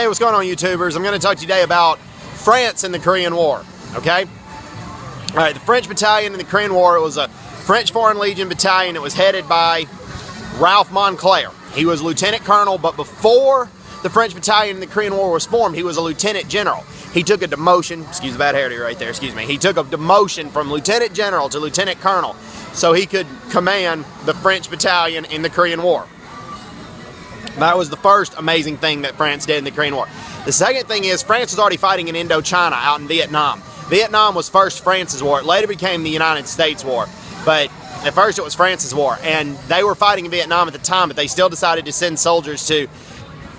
Hey, what's going on, YouTubers? I'm going to talk to you today about France in the Korean War, okay? All right, the French battalion in the Korean War, it was a French Foreign Legion battalion. It was headed by Ralph Moncler. He was lieutenant colonel, but before the French battalion in the Korean War was formed, he was a lieutenant general. He took a demotion, excuse the bad hairdo right there, excuse me. He took a demotion from lieutenant general to lieutenant colonel so he could command the French battalion in the Korean War. That was the first amazing thing that France did in the Korean War. The second thing is France was already fighting in Indochina out in Vietnam. Vietnam was first France's war. It later became the United States war. But at first it was France's war. And they were fighting in Vietnam at the time, but they still decided to send soldiers to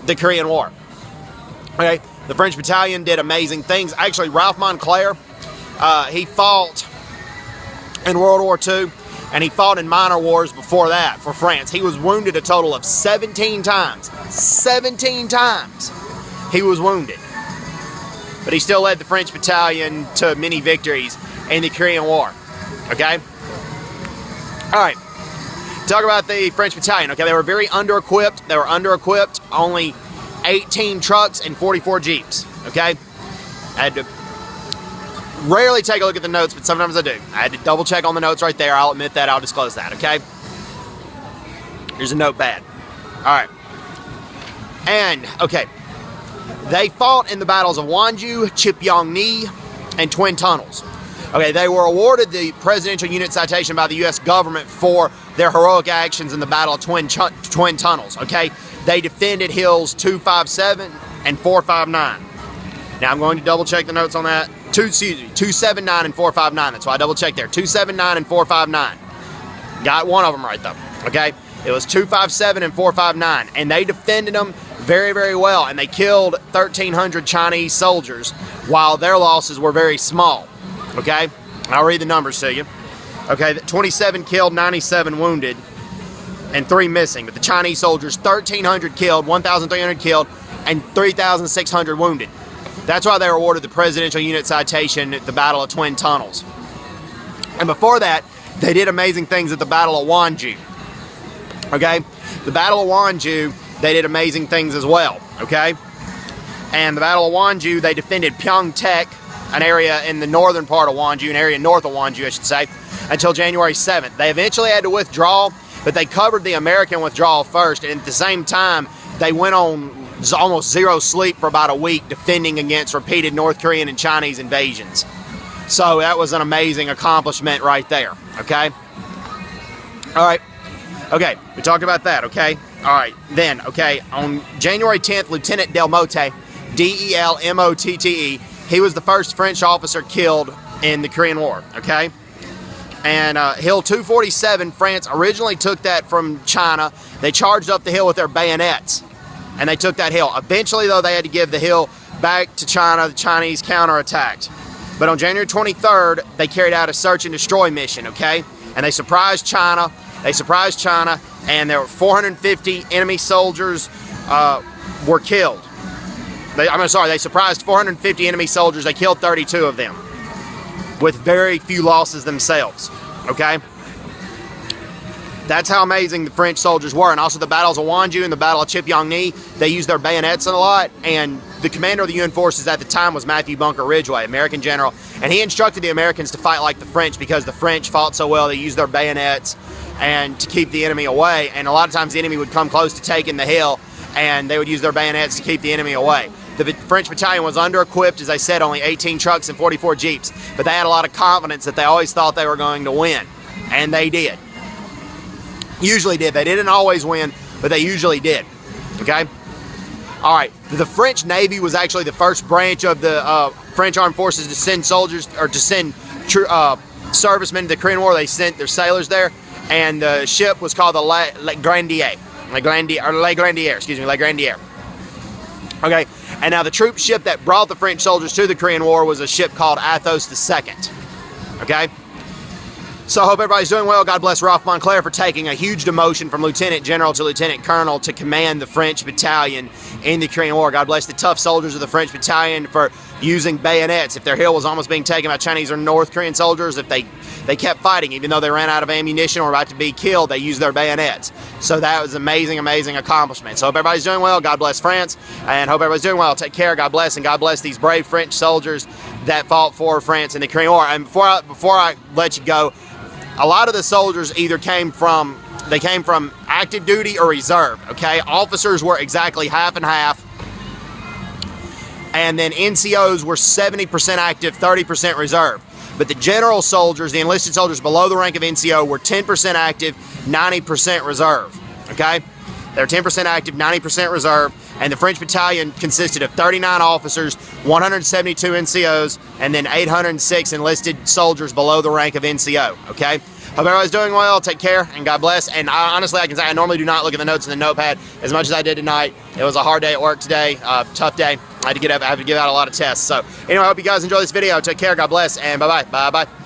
the Korean War. Okay, the French battalion did amazing things. Actually, Ralph Moncler, he fought in World War II. And he fought in minor wars before that for France. He was wounded a total of 17 times. 17 times he was wounded. But he still led the French battalion to many victories in the Korean War. Okay? Alright. Talk about the French battalion. Okay, they were very under-equipped. They were under-equipped. Only 18 trucks and 44 jeeps. Okay? I had to rarely take a look at the notes, but sometimes I do. I had to double check on the notes right there. I'll admit that. I'll disclose that, okay? Here's a notepad. Alright. And, okay. They fought in the battles of Wonju, Cheopyeong-ni, and Twin Tunnels. Okay, they were awarded the Presidential Unit Citation by the U.S. government for their heroic actions in the Battle of Twin Tunnels, okay? They defended hills 257 and 459. Now, I'm going to double check the notes on that. 279 and 459. That's why I double checked there. 279 and 459. Got one of them right though. Okay, it was 257 and 459, and they defended them very, very well. And they killed 1,300 Chinese soldiers, while their losses were very small. Okay, I'll read the numbers to you. Okay, 27 killed, 97 wounded, and 3 missing. But the Chinese soldiers, 1,300 killed, 1,300 killed, and 3,600 wounded. That's why they were awarded the Presidential Unit Citation at the Battle of Twin Tunnels. And before that, they did amazing things at the Battle of Wonju. Okay? The Battle of Wonju, they did amazing things as well. Okay? And the Battle of Wonju, they defended Pyeongtaek, an area in the northern part of Wonju, an area north of Wonju, I should say, until January 7th. They eventually had to withdraw, but they covered the American withdrawal first, and at the same time, they went on almost zero sleep for about a week defending against repeated North Korean and Chinese invasions. So that was an amazing accomplishment right there, okay? All right, okay, we talked about that, okay? All right, then, okay, on January 10th, Lieutenant Delmotte, D-E-L-M-O-T-T-E, he was the first French officer killed in the Korean War, okay? And Hill 247, France originally took that from China. They charged up the hill with their bayonets, and they took that hill. Eventually, though, they had to give the hill back to China. The Chinese counterattacked. But on January 23rd, they carried out a search and destroy mission, okay? And they surprised China. And there were 450 enemy soldiers were killed. They surprised 450 enemy soldiers. They killed 32 of them with very few losses themselves, okay? That's how amazing the French soldiers were. And also the battles of Wonju and the Battle of Cheopyeong-ni, they used their bayonets a lot. And the commander of the UN forces at the time was Matthew Bunker Ridgway, American general. And he instructed the Americans to fight like the French because the French fought so well. They used their bayonets and to keep the enemy away. And a lot of times the enemy would come close to taking the hill, and they would use their bayonets to keep the enemy away. The French battalion was under-equipped, as I said, only 18 trucks and 44 jeeps. But they had a lot of confidence that they always thought they were going to win. And they did. Usually did. They didn't always win, but they usually did. Okay? All right. The French Navy was actually the first branch of the French Armed Forces to send soldiers, or to send servicemen to the Korean War. They sent their sailors there, and the ship was called the Le Grandier. Okay. And now the troop ship that brought the French soldiers to the Korean War was a ship called Athos II. Okay? So I hope everybody's doing well. God bless Ralph Moncler for taking a huge demotion from Lieutenant General to Lieutenant Colonel to command the French battalion in the Korean War. God bless the tough soldiers of the French battalion for using bayonets. If their hill was almost being taken by Chinese or North Korean soldiers, if they they kept fighting. Even though they ran out of ammunition or were about to be killed, they used their bayonets. So that was amazing, amazing accomplishment. So hope everybody's doing well. God bless France, and hope everybody's doing well. Take care. God bless, and God bless these brave French soldiers that fought for France in the Korean War. And before I let you go, a lot of the soldiers either came from active duty or reserve. Okay, officers were exactly half and half. And then NCOs were 70% active, 30% reserve. But the general soldiers, the enlisted soldiers below the rank of NCO, were 10% active, 90% reserve. Okay? They're 10% active, 90% reserve. And the French battalion consisted of 39 officers, 172 NCOs, and then 806 enlisted soldiers below the rank of NCO. Okay? Hope everybody's doing well. Take care, and God bless. And honestly, I can say I normally do not look at the notes in the notepad as much as I did tonight. It was a hard day at work today, tough day. I had to get up. I had to give out a lot of tests. So anyway, I hope you guys enjoy this video. Take care. God bless, and bye-bye. Bye-bye.